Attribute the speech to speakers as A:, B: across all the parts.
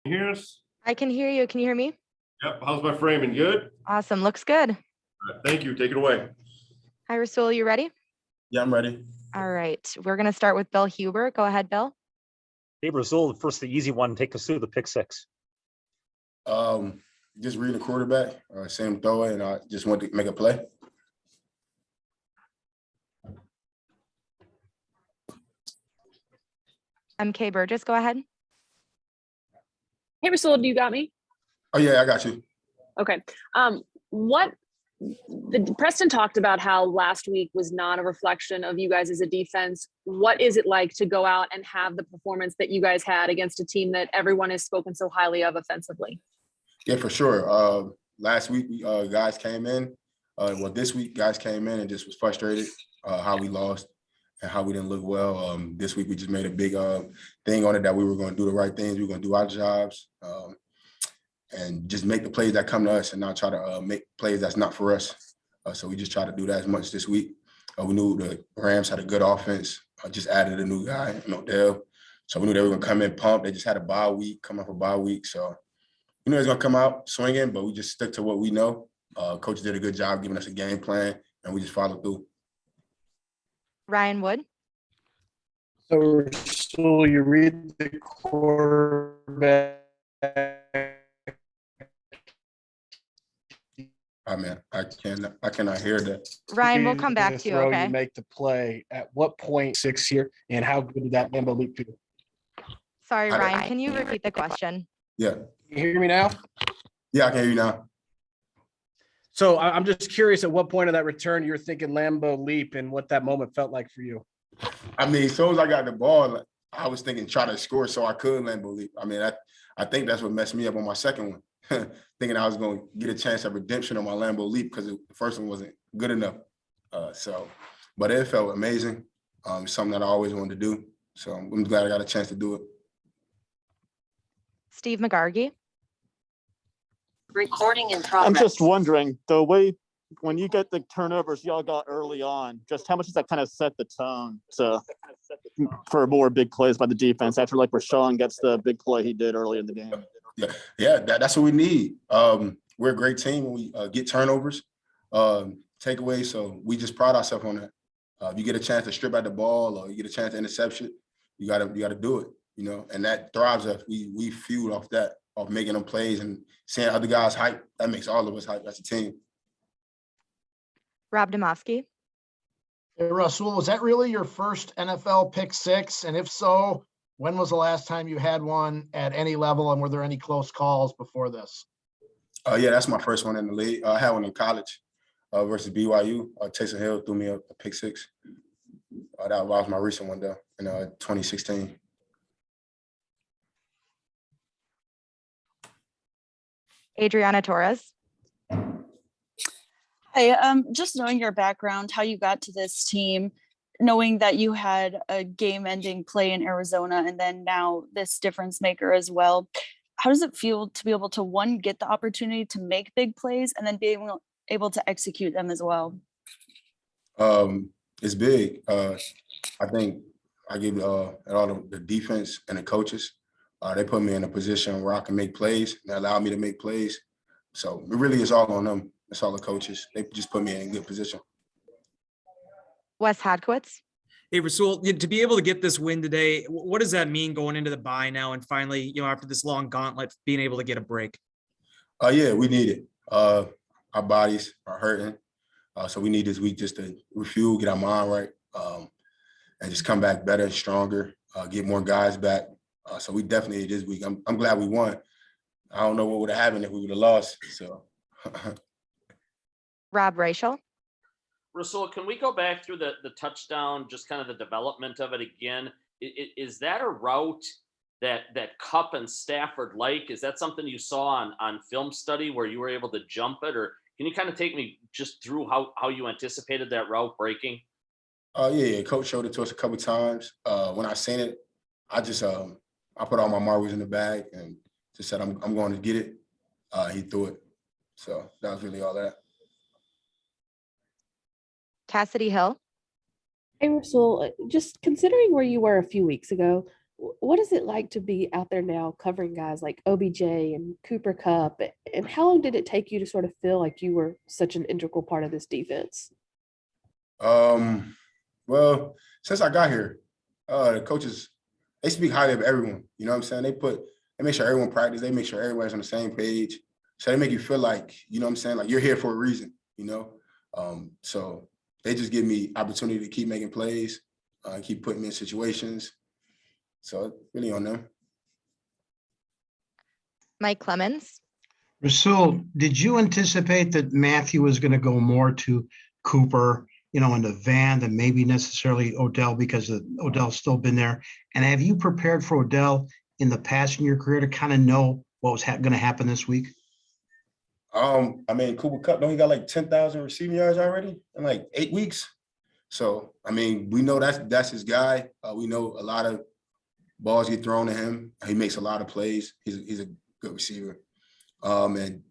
A: you hear us?
B: I can hear you. Can you hear me?
A: Yep. How's my framing? Good?
B: Awesome. Looks good.
A: All right, thank you. Take it away.
B: Hi, Rasul. You ready?
C: Yeah, I'm ready.
B: All right. We're going to start with Bill Huber. Go ahead, Bill.
D: Hey, Rasul, first the easy one. Take us through the pick six.
C: Just reading the quarterback, see him throw it, and I just wanted to make a play.
B: MK Burgess, go ahead.
E: Hey, Rasul, do you got me?
C: Oh, yeah, I got you.
E: Okay. Preston talked about how last week was not a reflection of you guys as a defense. What is it like to go out and have the performance that you guys had against a team that everyone has spoken so highly of offensively?
C: Yeah, for sure. Last week, guys came in. This week, guys came in and just was frustrated how we lost and how we didn't look well. This week, we just made a big thing on it that we were going to do the right things. We were going to do our jobs and just make the plays that come to us and not try to make plays that's not for us. So we just try to do that as much this week. We knew the Rams had a good offense. Just added a new guy, Odell. So we knew they were going to come in pumped. They just had a bye week, come off a bye week. So we knew it was going to come out swinging, but we just stuck to what we know. Coach did a good job giving us a game plan, and we just followed through.
B: Ryan Wood.
F: So you read the quarterback.
C: I mean, I cannot hear that.
B: Ryan, we'll come back to you, okay?
F: You make the play. At what point 6 here, and how good did that Lambeau leap feel?
B: Sorry, Ryan, can you repeat the question?
C: Yeah.
F: You hear me now?
C: Yeah, I can hear you now.
F: So I'm just curious at what point of that return you're thinking Lambeau leap and what that moment felt like for you.
C: I mean, as soon as I got the ball, I was thinking try to score so I could Lambeau leap. I mean, I think that's what messed me up on my second one. Thinking I was going to get a chance at redemption on my Lambeau leap because the first one wasn't good enough. But it felt amazing. Something that I always wanted to do. So I'm glad I got a chance to do it.
B: Steve McGargy.
G: Recording in progress.
H: I'm just wondering, the way when you get the turnovers y'all got early on, just how much does that kind of set the tone for more big plays by the defense after like Rashawn gets the big play he did early in the game?
C: Yeah, that's what we need. We're a great team when we get turnovers, takeaways. So we just pride ourselves on that. If you get a chance to strip out the ball or you get a chance to interception, you gotta do it. And that thrives us. We fuel off that, off making them plays and seeing other guys hype. That makes all of us hype as a team.
B: Rob Demovsky.
I: Hey, Rasul, was that really your first NFL pick six? And if so, when was the last time you had one at any level, and were there any close calls before this?
C: Yeah, that's my first one in the league. I had one in college versus BYU. Taysom Hill threw me a pick six. That was my recent one, though, in 2016.
B: Adriana Torres.
G: Hi, just knowing your background, how you got to this team, knowing that you had a game-ending play in Arizona and then now this difference maker as well. How does it feel to be able to, one, get the opportunity to make big plays and then be able to execute them as well?
C: It's big. I think I give all the defense and the coaches, they put me in a position where I can make plays. They allow me to make plays. So it really is all on them. It's all the coaches. They just put me in a good position.
B: Wes Hadkowitz.
J: Hey, Rasul, to be able to get this win today, what does that mean going into the bye now and finally, after this long gauntlet, being able to get a break?
C: Yeah, we need it. Our bodies are hurting. So we need this week just to refuel, get our mind right, and just come back better and stronger, get more guys back. So we definitely need this week. I'm glad we won. I don't know what would have happened if we would have lost. So
B: Rob Rasul.
K: Rasul, can we go back through the touchdown, just kind of the development of it again? Is that a route that Kupp and Stafford like? Is that something you saw on film study where you were able to jump it? Or can you kind of take me just through how you anticipated that route breaking?
C: Yeah. Coach showed it to us a couple of times. When I seen it, I just I put all my marbles in the bag and just said, I'm going to get it. He threw it. So that was really all that.
B: Cassidy Hill.
L: Hey, Rasul, just considering where you were a few weeks ago, what is it like to be out there now covering guys like OBJ and Cooper Kupp? And how long did it take you to sort of feel like you were such an integral part of this defense?
C: Well, since I got here, the coaches, they speak highly of everyone. You know what I'm saying? They make sure everyone practice. They make sure everybody's on the same page. So they make you feel like, you know what I'm saying? Like you're here for a reason, you know? So they just give me opportunity to keep making plays, keep putting me in situations. So it's really on them.
B: Mike Clemens.
M: Rasul, did you anticipate that Matthew was going to go more to Cooper, in the van than maybe necessarily Odell because Odell's still been there? And have you prepared for Odell in the past in your career to kind of know what was going to happen this week?
C: I mean, Cooper Kupp, don't he got like 10,000 receiving yards already in like 8 weeks? So, I mean, we know that's his guy. We know a lot of balls get thrown to him. He makes a lot of plays. He's a good receiver. And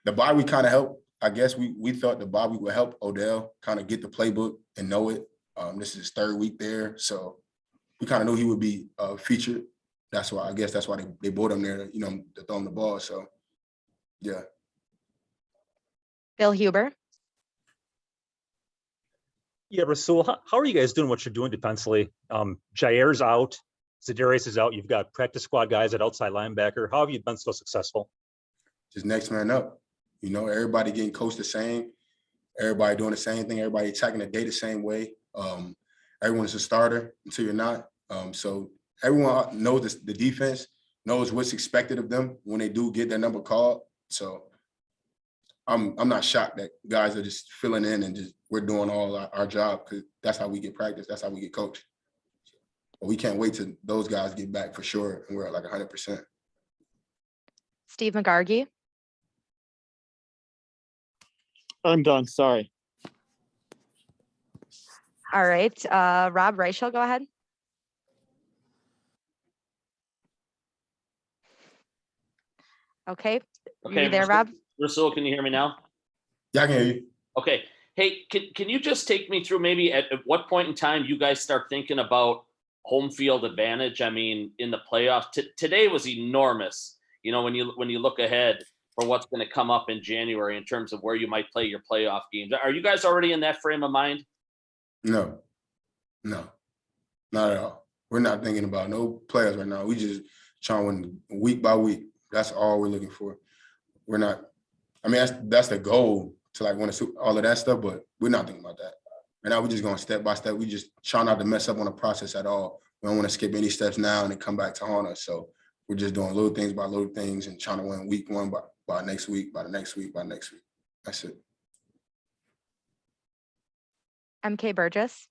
C: the bye week kind of helped. I guess we thought the bye week would help Odell kind of get the playbook and know it. This is his 3rd week there. So we kind of knew he would be featured. That's why they brought him there, to throw him the ball. So, yeah.
B: Bill Huber.
D: Yeah, Rasul, how are you guys doing what you're doing defensively? Jair's out, Za'Darius is out. You've got practice squad guys at outside linebacker. How have you been so successful?
C: Just next man up. Everybody getting coached the same. Everybody doing the same thing. Everybody attacking the day the same way. Everyone's a starter until you're not. So everyone knows the defense, knows what's expected of them when they do get their number called. So I'm not shocked that guys are just filling in and just we're doing all our job because that's how we get practice. That's how we get coached. But we can't wait till those guys get back for sure, and we're at like 100%.
B: Steve McGargy.
H: I'm done. Sorry.
B: All right. Rob Reichel, go ahead. Okay. You there, Rob?
K: Rasul, can you hear me now?
C: Yeah, I can hear you.
K: Okay. Hey, can you just take me through maybe at what point in time you guys start thinking about home field advantage? I mean, in the playoffs, today was enormous. When you look ahead for what's going to come up in January in terms of where you might play your playoff games. Are you guys already in that frame of mind?
C: No, not at all. We're not thinking about no players right now. We just trying to win week by week. That's all we're looking for. We're not. I mean, that's the goal to like win all of that stuff, but we're not thinking about that. Right now, we're just going step by step. We just try not to mess up on the process at all. We don't want to skip any steps now and then come back to haunt us. So we're just doing little things by little things and trying to win week one by next week, by the next week, by next week. That's it.
B: MK Burgess.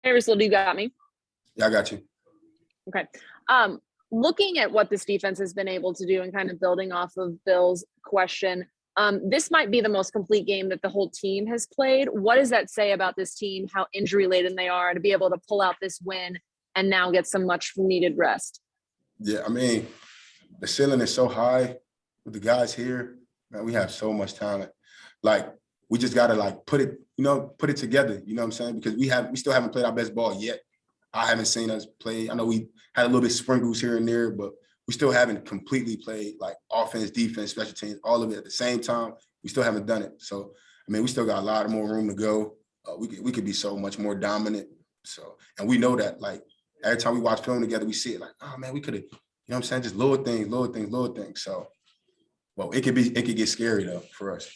E: Hey, Rasul, do you got me?
C: Yeah, I got you.
E: Okay. Looking at what this defense has been able to do and kind of building off of Bill's question, this might be the most complete game that the whole team has played. What does that say about this team, how injury laden they are to be able to pull out this win and now get some much needed rest?
C: Yeah, I mean, the ceiling is so high with the guys here. Man, we have so much talent. Like, we just got to like put it together, you know what I'm saying? Because we still haven't played our best ball yet. I haven't seen us play. I know we had a little bit of sprinkles here and there, but we still haven't completely played like offense, defense, special teams, all of it at the same time. We still haven't done it. So, I mean, we still got a lot more room to go. We could be so much more dominant. So, and we know that, like, every time we watch film together, we see it like, oh man, we could have, you know what I'm saying? Just little things. So, well, it could get scary though for us.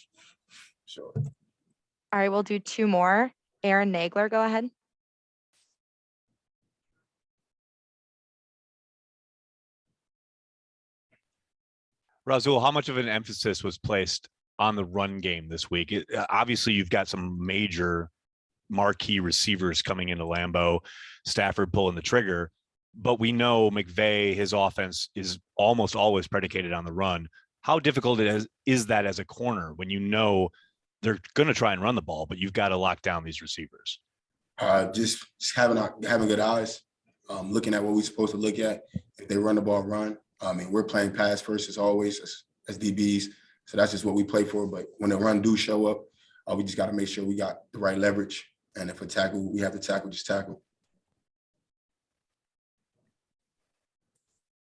C: Sure.
B: All right, we'll do two more. Aaron Nagler, go ahead.
N: Rasul, how much of an emphasis was placed on the run game this week? Obviously, you've got some major marquee receivers coming into Lambeau, Stafford pulling the trigger, but we know McVay, his offense is almost always predicated on the run. How difficult is that as a corner when you know they're going to try and run the ball, but you've got to lock down these receivers?
C: Just having good eyes, looking at what we're supposed to look at. If they run the ball, run. I mean, we're playing pass first as always as DBs. So that's just what we play for. But when the run do show up, we just got to make sure we got the right leverage. And if we have to tackle, just tackle.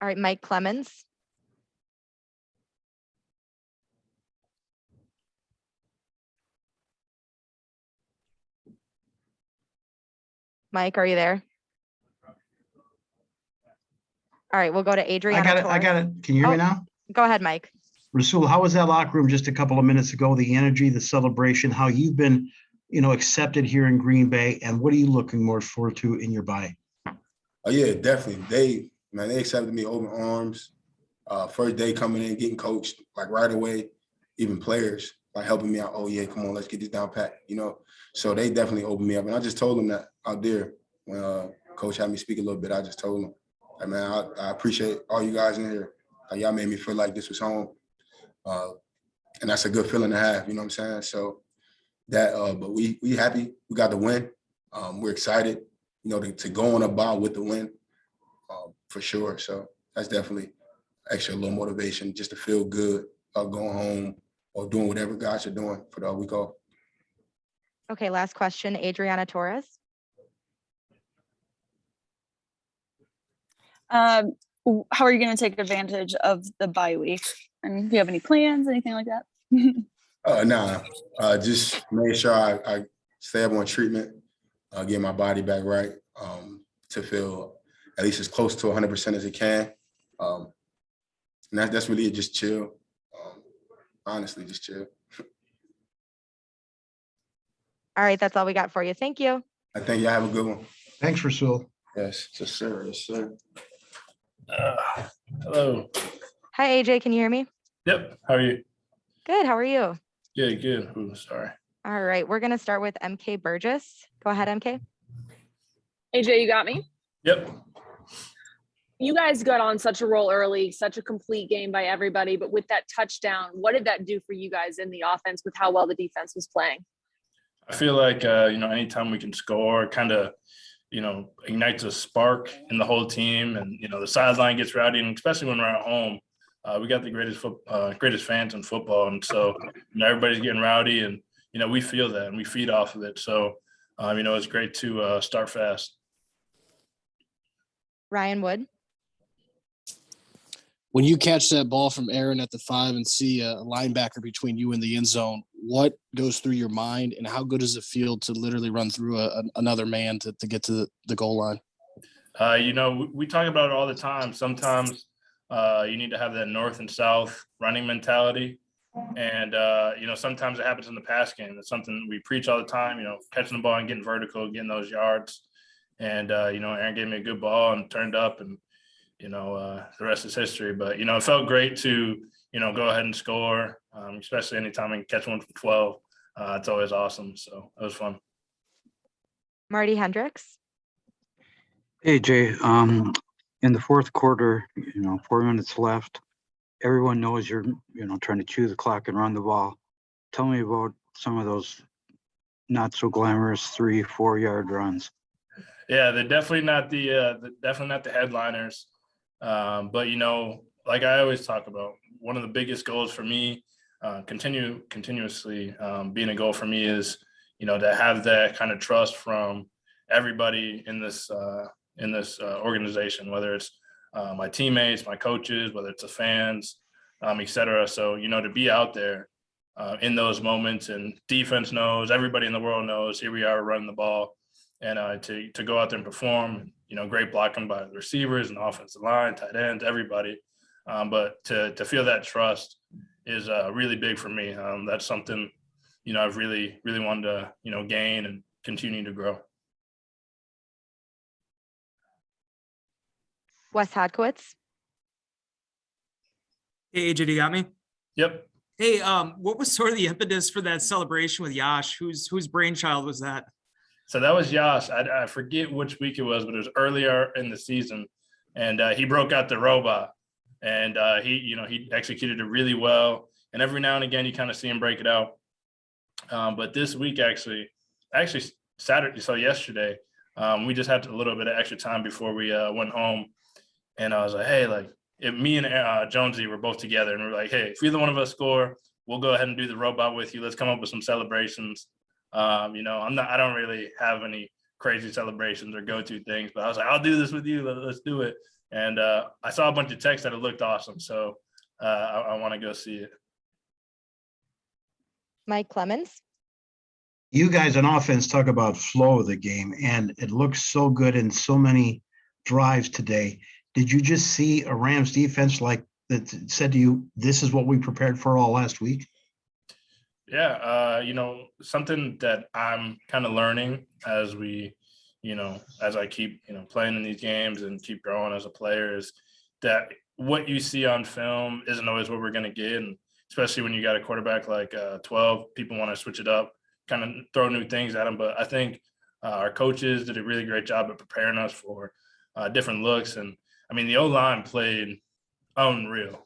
B: All right, Mike Clemens. Mike, are you there? All right, we'll go to Adriana
M: I got it.
B: Torres.
M: I got it. Can you hear me
B: Oh.
M: now?
B: Go ahead, Mike.
M: Rasul, how was that locker room just a couple of minutes ago? The energy, the celebration, how you've been, accepted here in Green Bay, and what are you looking more forward to in your body?
C: Oh yeah, definitely. They accepted me open arms. First day coming in, getting coached like right away. Even players like helping me out. Oh yeah, come on, let's get this down pat. So they definitely opened me up, and I just told them that out there when coach had me speak a little bit. I just told them, hey, man, I appreciate all you guys in here. Y'all made me feel like this was home, and that's a good feeling to have. You know what I'm saying? So that, but we happy. We got the win. We're excited. To go on a bye with the win, for sure. So that's definitely extra little motivation just to feel good going home or doing whatever guys are doing for the week off.
B: Okay, last question, Adriana Torres.
G: How are you going to take advantage of the bye week? And do you have any plans, anything like that?
C: Nah, just make sure I stay up on treatment, get my body back right, to feel at least as close to 100% as it can. And that's really it, just chill. Honestly, just chill.
B: All right, that's all we got for you. Thank you.
C: I think y'all have a good one.
M: Thanks, Rasul.
C: Yes, sir. Yes, sir.
O: Hello.
B: Hi, AJ. Can you hear me?
O: Yep. How are you?
B: Good. How are you?
O: Good. Good. Ooh, sorry.
B: All right, we're going to start with MK Burgess. Go ahead, MK.
E: AJ, you got me?
O: Yep.
E: You guys got on such a roll early, such a complete game by everybody, but with that touchdown, what did that do for you guys in the offense with how well the defense was playing?
O: I feel like, anytime we can score, kind of, ignites a spark in the whole team. And, the sideline gets rowdy, and especially when we're at home, we got the greatest fans in football. And so, everybody's getting rowdy, and, we feel that and we feed off of it. So, it's great to start fast.
B: Ryan Wood.
P: When you catch that ball from Aaron at the 5 and see a linebacker between you and the end zone, what goes through your mind, and how good does it feel to literally run through another man to get to the goal line?
O: We talk about it all the time. Sometimes you need to have that north and south running mentality. And, sometimes it happens in the pass game. It's something we preach all the time, catching the ball and getting vertical, getting those yards. And, Aaron gave me a good ball and turned up, and, the rest is history. But, it felt great to, go ahead and score, especially anytime I can catch one from 12. It's always awesome. So it was fun.
B: Marty Hendricks.
Q: Hey, Jay, in the fourth quarter, 4 minutes left. Everyone knows you're, trying to chew the clock and run the ball. Tell me about some of those not so glamorous 3-4 yard runs.
O: Yeah, they're definitely not the headliners. But like I always talk about, one of the biggest goals for me, continuously being a goal for me is, to have that kind of trust from everybody in this organization, whether it's my teammates, my coaches, whether it's the fans, et cetera. So, to be out there in those moments, and defense knows, everybody in the world knows, here we are running the ball, and to go out there and perform, great blocking by the receivers and offensive line, tight ends, everybody. But to feel that trust is really big for me. That's something, I've really, really wanted to, gain and continue to grow.
B: Wes Hodkowitz.
J: Hey, AJ, you got me?
O: Yep.
J: Hey, what was sort of the impetus for that celebration with Yash? Whose brainchild was that?
O: So that was Yash. I forget which week it was, but it was earlier in the season, and he broke out the robot, and he executed it really well. And every now and again, you kind of see him break it out. But this week, actually Saturday, so yesterday, we just had a little bit of extra time before we went home, and I was like, hey, me and Jonesy were both together, and we're like, hey, if either one of us score, we'll go ahead and do the robot with you. Let's come up with some celebrations. I don't really have any crazy celebrations or go-to things, but I was like, I'll do this with you. Let's do it. And I saw a bunch of texts that it looked awesome. So I want to go see it.
B: Mike Clemens.
M: You guys on offense talk about flow of the game, and it looks so good in so many drives today. Did you just see a Rams defense like that said to you, this is what we prepared for all last week?
O: Yeah, something that I'm kind of learning as as I keep, playing in these games and keep growing as a player is that what you see on film isn't always what we're going to get. And especially when you got a quarterback like 12, people want to switch it up, kind of throw new things at him. But I think our coaches did a really great job of preparing us for different looks. And I mean, the O-line played unreal.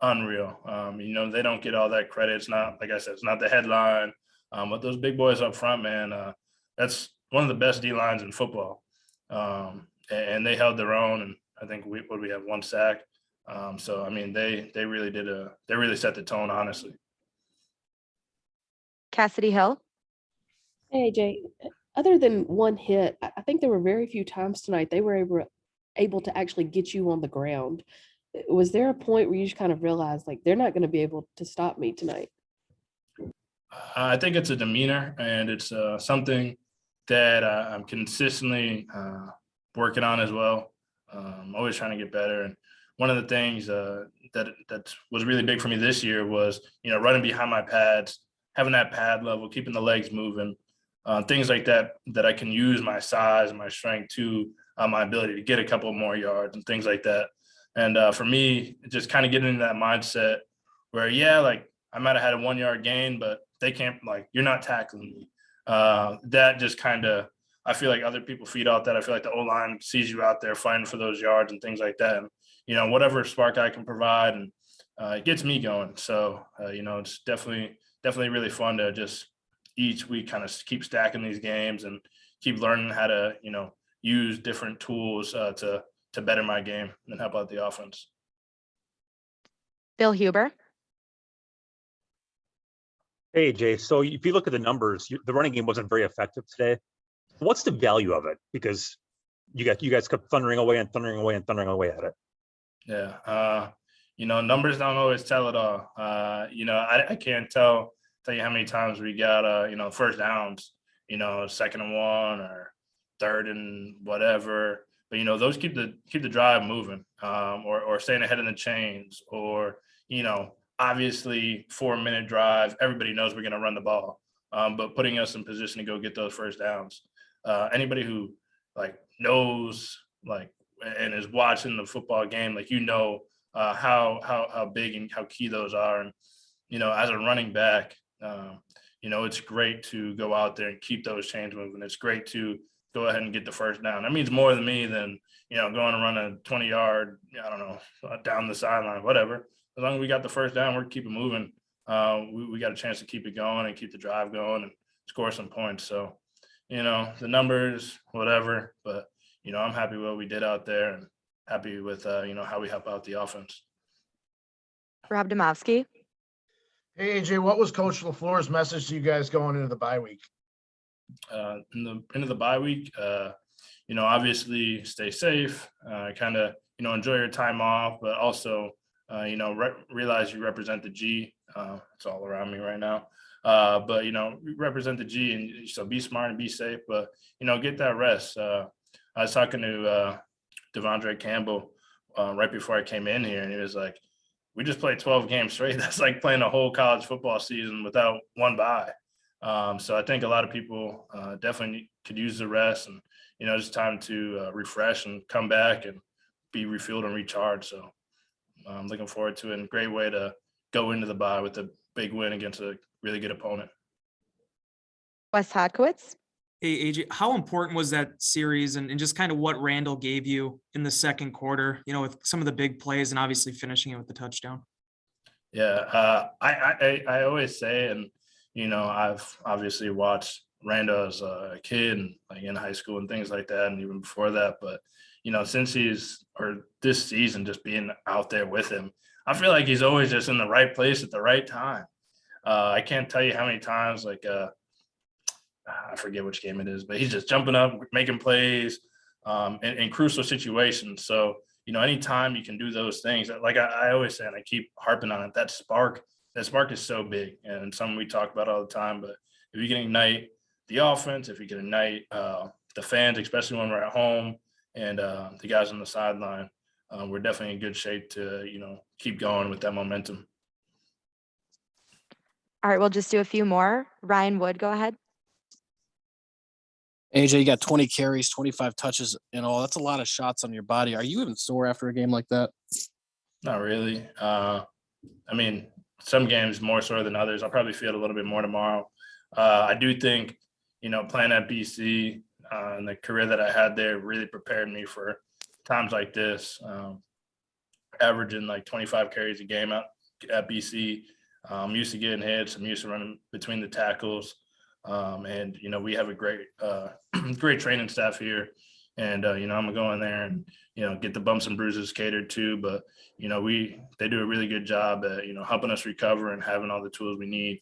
O: They don't get all that credit. It's not, like I said, it's not the headline. But those big boys up front, man, that's one of the best D-lines in football. And they held their own. And I think we have 1 sack. So, I mean, they really set the tone, honestly.
B: Cassidy Hill.
L: Hey, AJ, other than one hit, I think there were very few times tonight they were able to actually get you on the ground. Was there a point where you just kind of realized, like, they're not going to be able to stop me tonight?
O: I think it's a demeanor, and it's something that I'm consistently working on as well. Always trying to get better. And one of the things that was really big for me this year was, running behind my pads, having that pad level, keeping the legs moving, things like that I can use my size and my strength to my ability to get a couple more yards and things like that. And for me, just kind of getting into that mindset where, I might have had a 1 yard gain, but they can't, you're not tackling me. That just kind of, I feel like other people feed off that. I feel like the O-line sees you out there fighting for those yards and things like that. And, whatever spark I can provide, and it gets me going. So, it's definitely really fun to just each week kind of keep stacking these games and keep learning how to, use different tools to better my game and help out the offense.
B: Bill Huber.
D: Hey, Jay. So if you look at the numbers, the running game wasn't very effective today. What's the value of it? Because you guys kept thundering away at it.
O: Yeah. Numbers don't always tell it all. I can't tell you how many times we got, first downs, 2nd and 1 or 3rd and whatever. But, those keep the drive moving, or staying ahead in the chains, or, obviously 4-minute drive. Everybody knows we're going to run the ball, but putting us in position to go get those first downs. Anybody who knows and is watching the football game, how big and how key those are. And, as a running back, it's great to go out there and keep those chains moving. It's great to go ahead and get the first down. That means more to me than, going to run a 20-yard, down the sideline, whatever. As long as we got the first down, we're keeping moving. We got a chance to keep it going and keep the drive going and score some points. So, the numbers, whatever, but, I'm happy with what we did out there and happy with, how we help out the offense.
B: Rob Domofsky.
I: Hey, AJ, what was Coach LaFleur's message to you guys going into the bye week?
O: Into the bye week, obviously stay safe, kind of, enjoy your time off, but also, realize you represent the G. It's all around me right now. But, represent the G, and so be smart and be safe, but, get that rest. I was talking to Devondre Campbell right before I came in here, and he was like, we just played 12 games straight. That's like playing a whole college football season without one bye. So I think a lot of people definitely could use the rest, and, it's time to refresh and come back and be refueled and recharged. So I'm looking forward to it, and great way to go into the bye with a big win against a really good opponent.
B: Wes Hodkowitz.
J: Hey, AJ, how important was that series and just kind of what Randall gave you in the second quarter, with some of the big plays and obviously finishing it with the touchdown?
O: Yeah, I always say, and, I've obviously watched Randall as a kid and in high school and things like that, and even before that. But, since this season, just being out there with him, I feel like he's always just in the right place at the right time. I can't tell you how many times, I forget which game it is, but he's just jumping up, making plays in crucial situations. So, anytime you can do those things, like I always say, and I keep harping on it, that spark is so big and something we talk about all the time. But if you can ignite the offense, if you can ignite the fans, especially when we're at home, and the guys on the sideline, we're definitely in good shape to, keep going with that momentum.
B: All right, we'll just do a few more. Ryan Wood, go ahead.
P: AJ, you got 20 carries, 25 touches and all. That's a lot of shots on your body. Are you even sore after a game like that?
O: Not really. I mean, some games more sore than others. I'll probably feel a little bit more tomorrow. I do think, playing at BC and the career that I had there really prepared me for times like this. Averaging like 25 carries a game at BC. I'm used to getting hits. I'm used to running between the tackles. And, we have a great training staff here. And, I'm going to go in there and, get the bumps and bruises catered to. But, they do a really good job at, helping us recover and having all the tools we need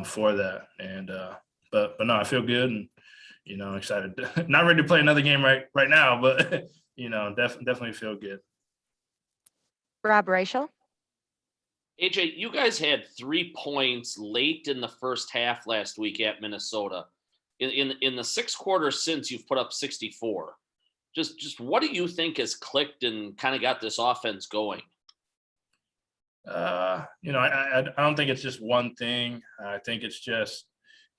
O: for that. And, but no, I feel good and, excited. Not ready to play another game right now, but, definitely feel good.
B: Rob Rachel.
K: AJ, you guys had 3 points late in the first half last week at Minnesota. In the 6 quarters since, you've put up 64. Just what do you think has clicked and kind of got this offense going?
O: I don't think it's just one thing. I think it's just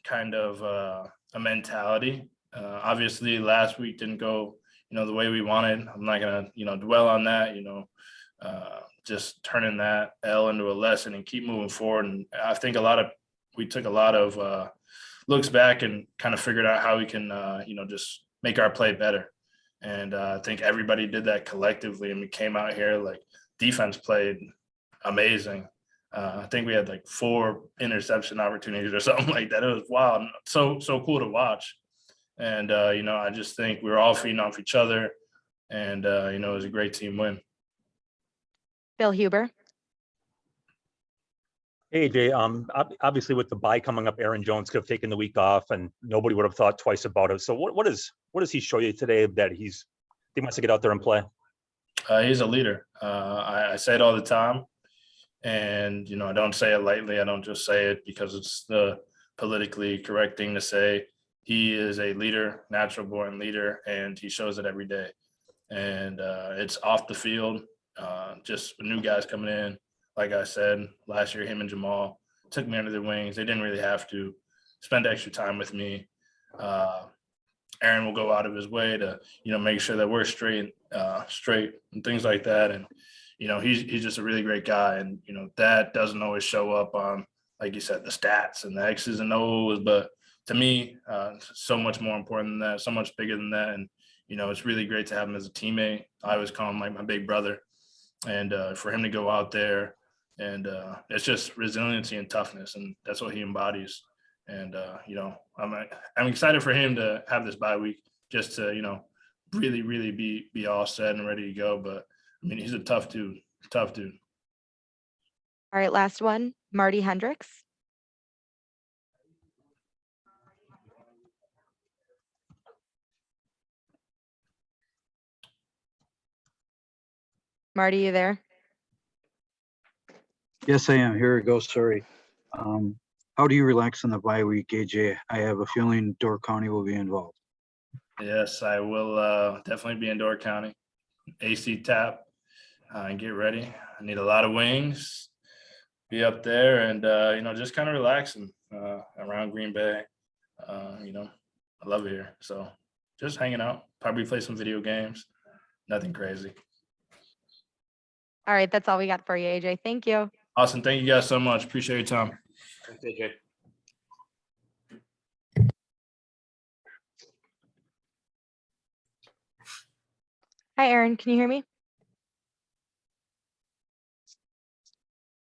O: kind of a mentality. Obviously, last week didn't go, the way we wanted. I'm not gonna, dwell on that. Just turning that L into a lesson and keep moving forward. And I think we took a lot of looks back and kind of figured out how we can, just make our play better. And I think everybody did that collectively. And we came out here, like, defense played amazing. I think we had like 4 interception opportunities or something like that. It was wild. So cool to watch. And, I just think we were all feeding off each other. And, it was a great team win.
B: Bill Huber.
D: AJ, obviously with the bye coming up, Aaron Jones could have taken the week off and nobody would have thought twice about it. So what does he show you today that he wants to get out there and play?
O: He's a leader. I say it all the time. And, I don't say it lightly. I don't just say it because it's the politically correct thing to say. He is a leader, natural born leader, and he shows it every day. And it's off the field. Just new guys coming in. Like I said, last year, him and Jamal took me under their wings. They didn't really have to spend extra time with me. Aaron will go out of his way to, make sure that we're straight and things like that. And, he's just a really great guy. And, that doesn't always show up on, like you said, the stats and the X's and O's. But to me, so much more important than that, so much bigger than that. And, it's really great to have him as a teammate. I always call him like my big brother. And for him to go out there and it's just resiliency and toughness. And that's what he embodies. And, I'm excited for him to have this bye week just to, really, really be all set and ready to go. But I mean, he's a tough dude.
B: All right, last one, Marty Hendricks. Marty, you there?
Q: Yes, I am. Here we go. Sorry. How do you relax on the bye week, AJ? I have a feeling Door County will be involved.
O: Yes, I will definitely be in Door County. AC tap and get ready. I need a lot of wings. Be up there and, just kind of relaxing around Green Bay. I love it here. So just hanging out, probably play some video games. Nothing crazy.
B: All right, that's all we got for you, AJ. Thank you.
O: Awesome. Thank you guys so much. Appreciate your time.
K: Thanks, AJ.
B: Hi, Aaron. Can you hear me?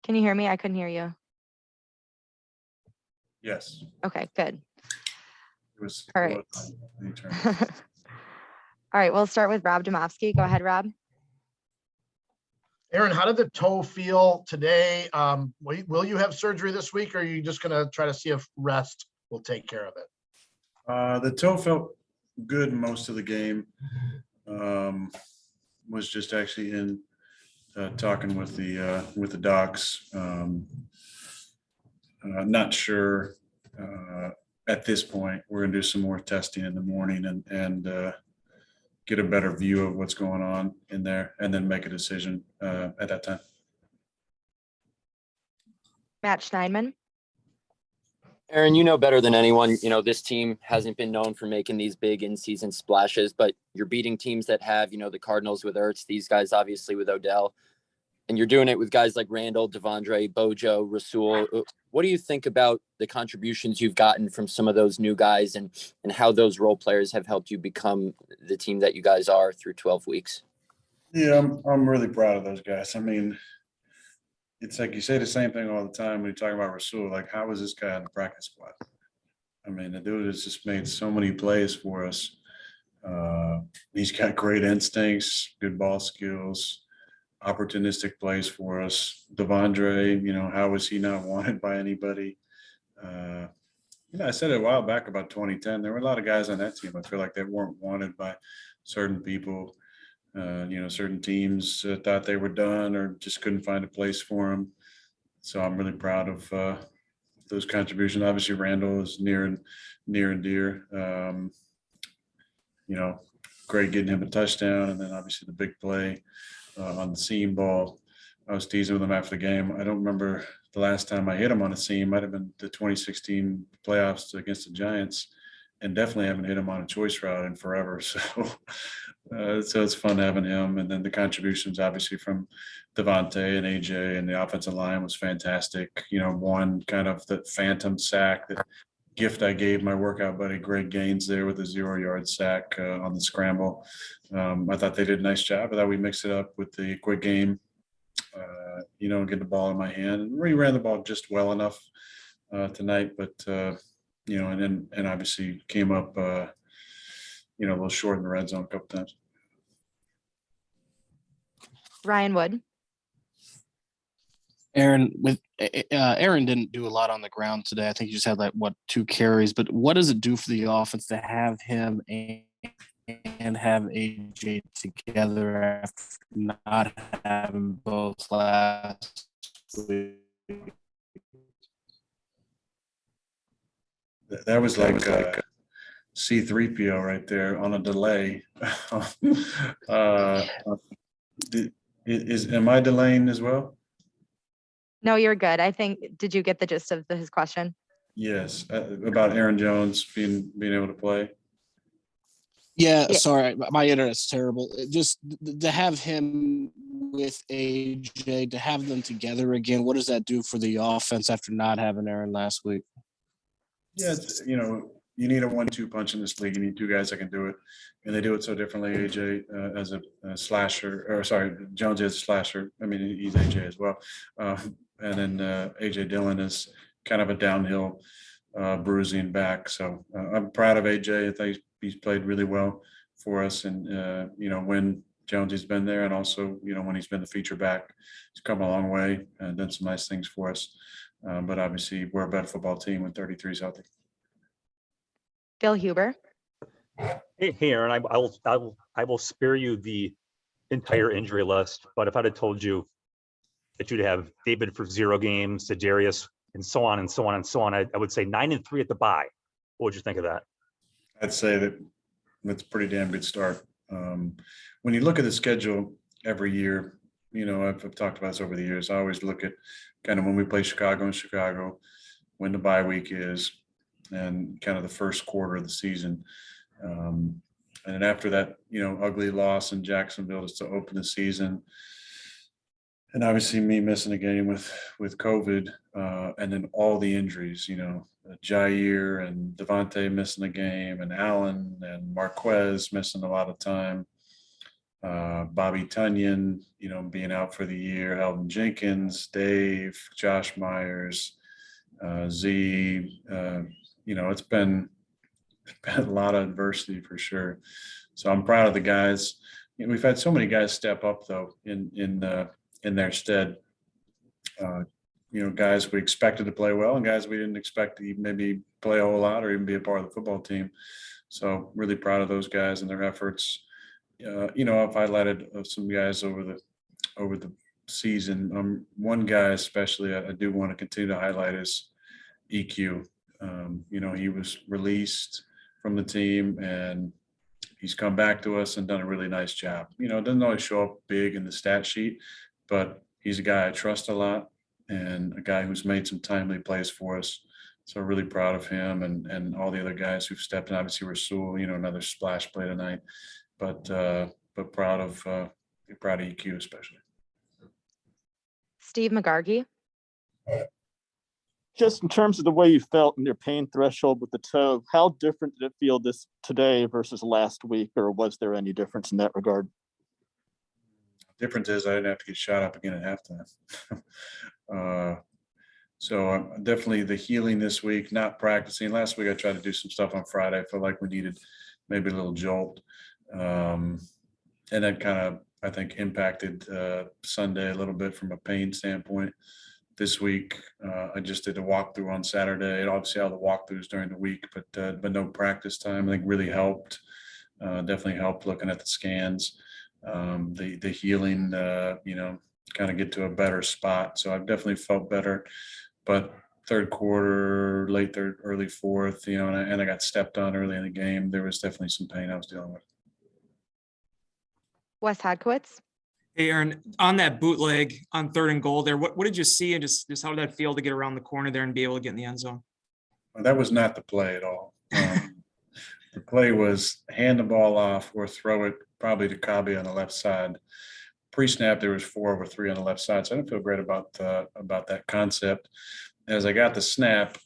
B: Can you hear me? I couldn't hear you.
A: Yes.
B: Okay, good.
A: It was.
B: All right. All right, we'll start with Rob Domofsky. Go ahead, Rob.
I: Aaron, how did the toe feel today? Will you have surgery this week, or are you just going to try to see if rest will take care of it?
R: The toe felt good most of the game. was just actually in talking with the docs. Not sure at this point. We're gonna do some more testing in the morning and get a better view of what's going on in there, and then make a decision at that time.
B: Matt Schneidman.
S: Aaron, you know better than anyone, this team hasn't been known for making these big in-season splashes, but you're beating teams that have, the Cardinals with Ertz, these guys obviously with Odell, and you're doing it with guys like Randall, Devondre, Bojo, Rasul. What do you think about the contributions you've gotten from some of those new guys and how those role players have helped you become the team that you guys are through 12 weeks?
R: Yeah, I'm really proud of those guys. I mean, it's like you say the same thing all the time when you're talking about Rasul. Like, how was this guy on the practice squad? I mean, the dude has just made so many plays for us. He's got great instincts, good ball skills, opportunistic plays for us. Devondre, how was he not wanted by anybody? I said it a while back about 2010. There were a lot of guys on that team. I feel like they weren't wanted by certain people. Certain teams thought they were done or just couldn't find a place for them. So I'm really proud of those contributions. Obviously, Randall is near and dear. Great getting him a touchdown, and then obviously the big play on the seam ball. I was teasing with him after the game. I don't remember the last time I hit him on a seam. Might have been the 2016 playoffs against the Giants, and definitely haven't hit him on a choice route in forever. So it's fun having him. And then the contributions obviously from Devontae and AJ, and the offensive line was fantastic. One kind of the phantom sack, that gift I gave my workout buddy Greg Gaines there with a 0-yard sack on the scramble. I thought they did a nice job. I thought we mixed it up with the quick game, get the ball in my hand. And we ran the ball just well enough tonight, but and obviously came up a little short in the red zone a couple times.
B: Ryan Wood.
P: Aaron, Aaron didn't do a lot on the ground today. I think he just had 2 carries. But what does it do for the offense to have him and have AJ together after not having both last week?
R: That was like C3PO right there on a delay. Am I delaying as well?
B: No, you're good. I think, did you get the gist of his question?
R: Yes, about Aaron Jones being able to play.
P: Yeah, sorry, my internet's terrible. Just to have him with AJ, to have them together again, what does that do for the offense after not having Aaron last week?
R: Yeah, you need a 1-2 punch in this league. You need 2 guys that can do it, and they do it so differently. AJ as a slasher, or sorry, Jones is a slasher. I mean, he's AJ as well. And then AJ Dillon is kind of a downhill bruising back. So I'm proud of AJ. I think he's played really well for us. And, when Jones has been there, and also, when he's been the feature back, he's come a long way and done some nice things for us. But obviously, we're a better football team when 33 is healthy.
B: Phil Huber.
D: Hey, Aaron, I will spare you the entire injury list, but if I'd have told you that you'd have David for 0 games, Darius, and so on and so on and so on, I would say 9-3 at the bye. What would you think of that?
R: I'd say that's a pretty damn good start. When you look at the schedule every year, I've talked about this over the years. I always look at kind of when we play Chicago in Chicago, when the bye week is, and kind of the first quarter of the season. And then after that, ugly loss in Jacksonville just to open the season. And obviously me missing a game with COVID, and then all the injuries, Jair and Devontae missing a game, and Allen and Marquez missing a lot of time. Bobby Tunyon, being out for the year, Eldon Jenkins, Dave, Josh Myers, Z, it's been a lot of adversity for sure. So I'm proud of the guys. We've had so many guys step up though in their stead. Guys we expected to play well, and guys we didn't expect to maybe play a whole lot or even be a part of the football team. So really proud of those guys and their efforts. I've highlighted some guys over the season. One guy especially I do want to continue to highlight is EQ. He was released from the team and he's come back to us and done a really nice job. It doesn't always show up big in the stat sheet, but he's a guy I trust a lot and a guy who's made some timely plays for us. So really proud of him and all the other guys who've stepped in. Obviously, Rasul, another splash play tonight, but proud of EQ especially.
B: Steve McGargy.
H: Just in terms of the way you felt in your pain threshold with the toe, how different did it feel today versus last week, or was there any difference in that regard?
R: Difference is I didn't have to get shot up again at halftime. So definitely the healing this week, not practicing. Last week I tried to do some stuff on Friday. I felt like we needed maybe a little jolt. And that kind of, I think, impacted Sunday a little bit from a pain standpoint. This week, I just did a walkthrough on Saturday, and obviously all the walkthroughs during the week, but no practice time. I think really helped. Definitely helped looking at the scans, the healing. Kind of get to a better spot. So I've definitely felt better. But third quarter, late third, early fourth, and I got stepped on early in the game. There was definitely some pain I was dealing with.
B: Wes Hadkowitz.
J: Hey, Aaron, on that bootleg on 3rd and goal there, what did you see and just how did that feel to get around the corner there and be able to get in the end zone?
R: Well, that was not the play at all. The play was hand the ball off or throw it probably to Kabi on the left side. Pre-snap, there was 4/3 on the left side, so I didn't feel great about that concept. As I got the snap,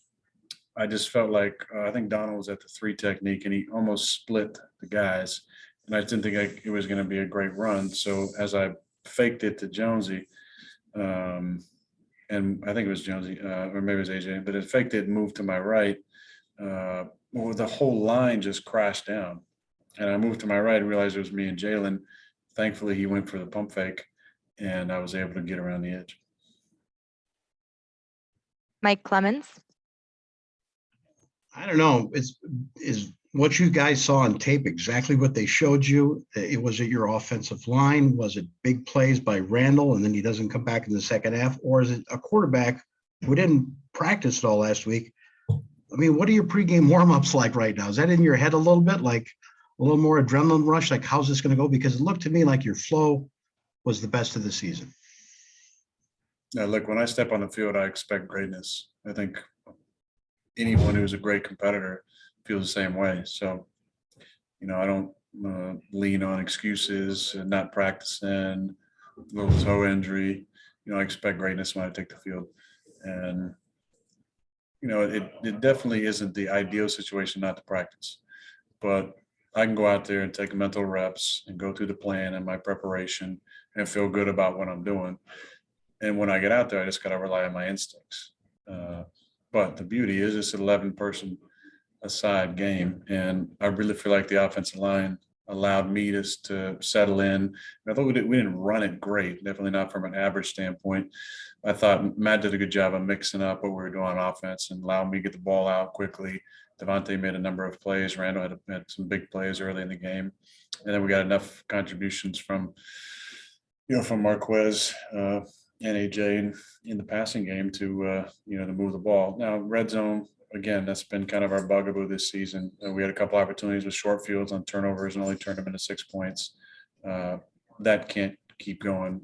R: I just felt like I think Donald was at the 3 technique, and he almost split the guys. And I didn't think it was going to be a great run. So as I faked it to Jonesy, and I think it was Jonesy, or maybe it was AJ, but it faked it and moved to my right. The whole line just crashed down. And I moved to my right and realized it was me and Jalen. Thankfully, he went for the pump fake, and I was able to get around the edge.
B: Mike Clemens.
M: I don't know. Is what you guys saw on tape exactly what they showed you? Was it your offensive line? Was it big plays by Randall and then he doesn't come back in the second half? Or is it a quarterback who didn't practice at all last week? I mean, what are your pregame warmups like right now? Is that in your head a little bit, like a little more adrenaline rush? Like, how's this going to go? Because it looked to me like your flow was the best of the season.
R: Now, look, when I step on the field, I expect greatness. I think anyone who's a great competitor feels the same way. So, I don't lean on excuses and not practicing, little toe injury. I expect greatness when I take the field. And, it definitely isn't the ideal situation not to practice. But I can go out there and take mental reps and go through the plan and my preparation and feel good about what I'm doing. And when I get out there, I just got to rely on my instincts. But the beauty is it's an 11-person aside game. And I really feel like the offensive line allowed me to settle in. And I thought we didn't run it great, definitely not from an average standpoint. I thought Matt did a good job of mixing up what we were doing on offense and allowing me to get the ball out quickly. Devontae made a number of plays. Randall had some big plays early in the game. And then we got enough contributions from Marquez and AJ in the passing game to move the ball. Now, red zone, again, that's been kind of our bugaboo this season. We had a couple opportunities with short fields on turnovers and only turned them into 6 points. That can't keep going.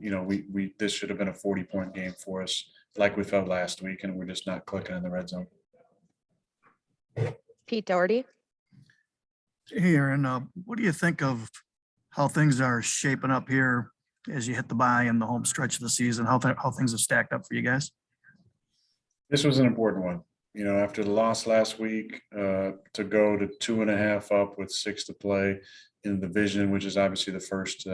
R: This should have been a 40-point game for us, like we felt last week, and we're just not clicking in the red zone.
B: Pete Doherty.
T: Hey, Aaron, what do you think of how things are shaping up here as you hit the bye in the home stretch of the season? How things have stacked up for you guys?
R: This was an important one. After the loss last week, to go to 2.5 up with 6 to play in the division, which is obviously the first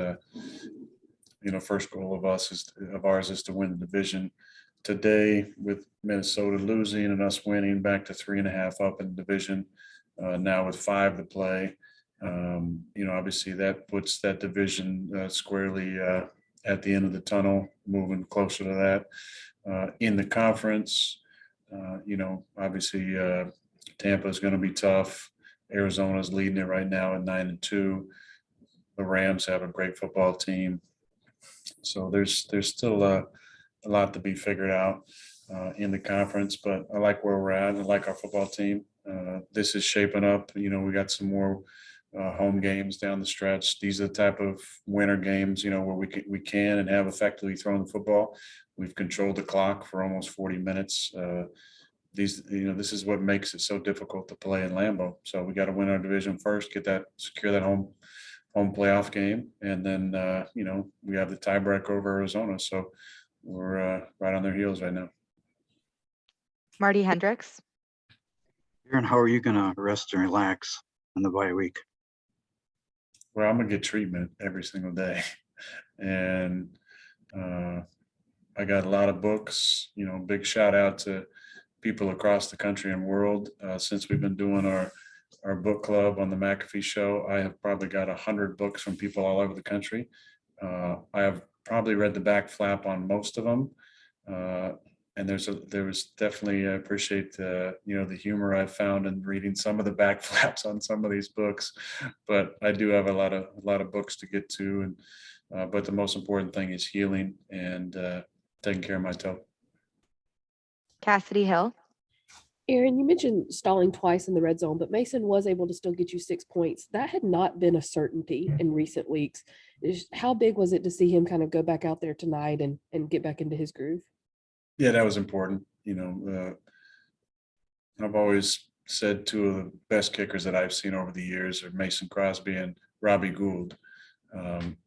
R: goal of ours is to win the division. Today, with Minnesota losing and us winning, back to 3.5 up in the division, now with 5 to play. Obviously that puts that division squarely at the end of the tunnel, moving closer to that. In the conference, obviously Tampa is going to be tough. Arizona's leading it right now at 9-2. The Rams have a great football team. So there's still a lot to be figured out in the conference, but I like where we're at. I like our football team. This is shaping up. We got some more home games down the stretch. These are the type of winter games, where we can and have effectively thrown the football. We've controlled the clock for almost 40 minutes. This is what makes it so difficult to play in Lambeau. So we got to win our division first, secure that home playoff game, and then we have the tiebreaker over Arizona. So we're right on their heels right now.
B: Marty Hendricks.
Q: Aaron, how are you going to rest and relax on the bye week?
R: Well, I'm gonna get treatment every single day, and I got a lot of books. Big shout out to people across the country and world. Since we've been doing our book club on the McAfee Show, I have probably got 100 books from people all over the country. I have probably read the back flap on most of them. And there was definitely, I appreciate the humor I've found in reading some of the back flaps on some of these books, but I do have a lot of books to get to, and but the most important thing is healing and taking care of my toe.
B: Cassidy Hill.
L: Aaron, you mentioned stalling twice in the red zone, but Mason was able to still get you 6 points. That had not been a certainty in recent weeks. How big was it to see him kind of go back out there tonight and get back into his groove?
R: Yeah, that was important. I've always said two of the best kickers that I've seen over the years are Mason Crosby and Robbie Gould.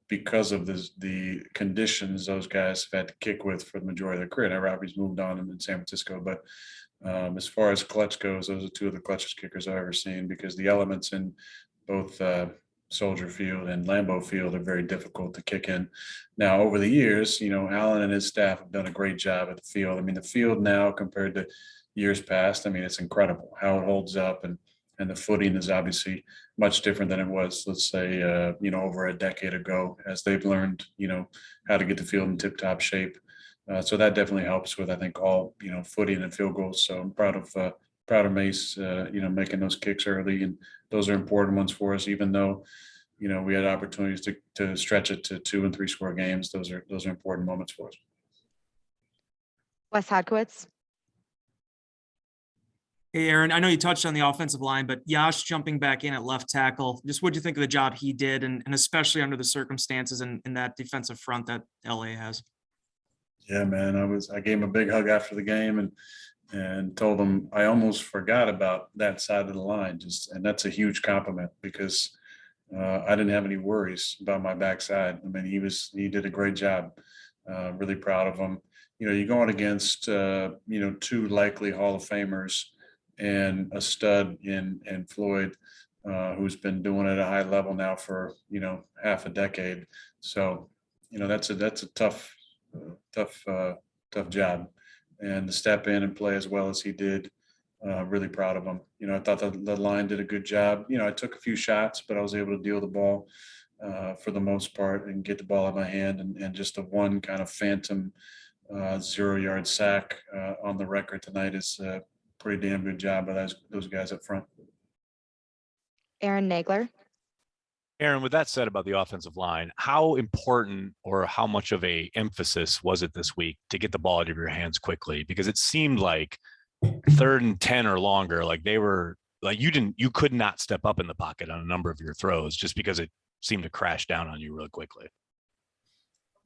R: Because of the conditions those guys have had to kick with for the majority of their career. Now Robbie's moved on in San Francisco, but as far as clutch goes, those are two of the clutchest kickers I've ever seen, because the elements in both Soldier Field and Lambeau Field are very difficult to kick in. Now, over the years, Alan and his staff have done a great job at the field. I mean, the field now compared to years past, it's incredible how it holds up, and the footing is obviously much different than it was, let's say, over a decade ago, as they've learned, how to get the field in tip-top shape. So that definitely helps with, I think, all, footing and field goals. So I'm proud of Mace, making those kicks early, and those are important ones for us, even though, we had opportunities to stretch it to 2 and 3 score games. Those are important moments for us.
B: Wes Hodkowitz.
J: Hey, Aaron, I know you touched on the offensive line, but Yash jumping back in at left tackle, just what do you think of the job he did, and especially under the circumstances in that defensive front that LA has?
R: Yeah, man, I gave him a big hug after the game and told him I almost forgot about that side of the line. And that's a huge compliment, because I didn't have any worries about my backside. He did a great job. Really proud of him. You're going against, 2 likely Hall of Famers and a stud in Floyd, who's been doing it at a high level now for, half a decade. So, that's a tough job, and to step in and play as well as he did, really proud of him. I thought the line did a good job. I took a few shots, but I was able to deal the ball for the most part and get the ball in my hand, and just the one kind of phantom 0-yard sack on the record tonight is a pretty damn good job by those guys up front.
B: Aaron Nagler.
N: Aaron, with that said about the offensive line, how important or how much of a emphasis was it this week to get the ball out of your hands quickly? Because it seemed like 3rd and 10 or longer, like they were like, you could not step up in the pocket on a number of your throws just because it seemed to crash down on you really quickly.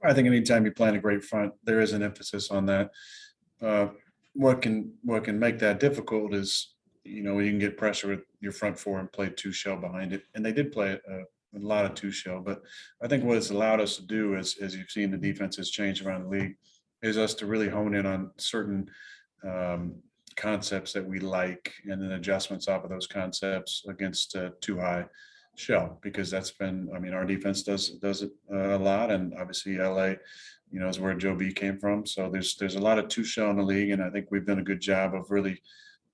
R: I think anytime you're playing a great front, there is an emphasis on that. What can make that difficult is, you can get pressure with your front four and play 2 shell behind it. And they did play a lot of 2 shell, but I think what it's allowed us to do is, as you've seen the defenses change around the league, is us to really hone in on certain concepts that we like, and then adjustments off of those concepts against 2 high shell, because that's been, our defense does it a lot, and obviously LA, is where Joe B came from. So there's a lot of 2 shell in the league, and I think we've done a good job of really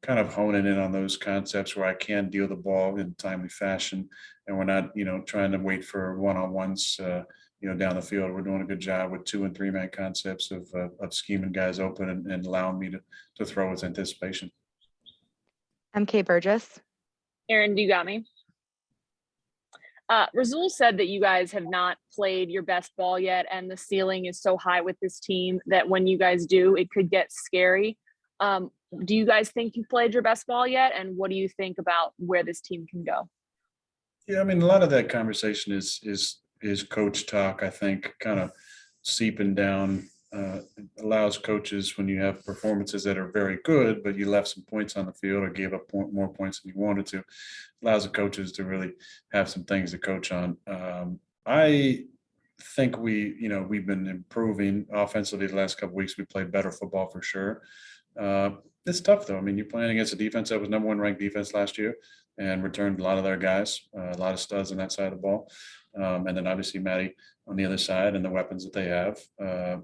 R: kind of honing in on those concepts where I can deal the ball in a timely fashion, and we're not, trying to wait for one-on-ones, down the field. We're doing a good job with 2 and 3 man concepts of scheming guys open and allowing me to throw with anticipation.
B: MK Burgess.
E: Aaron, do you got me? Rasul said that you guys have not played your best ball yet, and the ceiling is so high with this team that when you guys do, it could get scary. Do you guys think you played your best ball yet? And what do you think about where this team can go?
R: Yeah, I mean, a lot of that conversation is coach talk, I think, kind of seeping down. Allows coaches, when you have performances that are very good, but you left some points on the field or gave up more points than you wanted to, allows the coaches to really have some things to coach on. I think we've been improving offensively the last couple of weeks. We played better football for sure. It's tough though. I mean, you're playing against a defense that was number 1 ranked defense last year and returned a lot of their guys, a lot of studs on that side of the ball. And then obviously Maddie on the other side and the weapons that they have.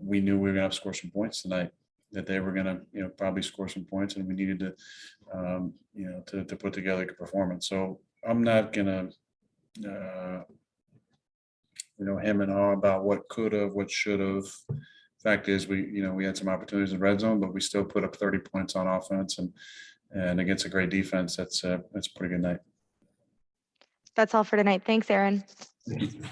R: We knew we were going to have to score some points tonight, that they were going to, probably score some points, and we needed to, to put together a good performance. So I'm not going to, hem and haw about what could have, what should have. Fact is, we had some opportunities in red zone, but we still put up 30 points on offense, and against a great defense, that's a pretty good night.
B: That's all for tonight. Thanks, Aaron.
R: Thank you.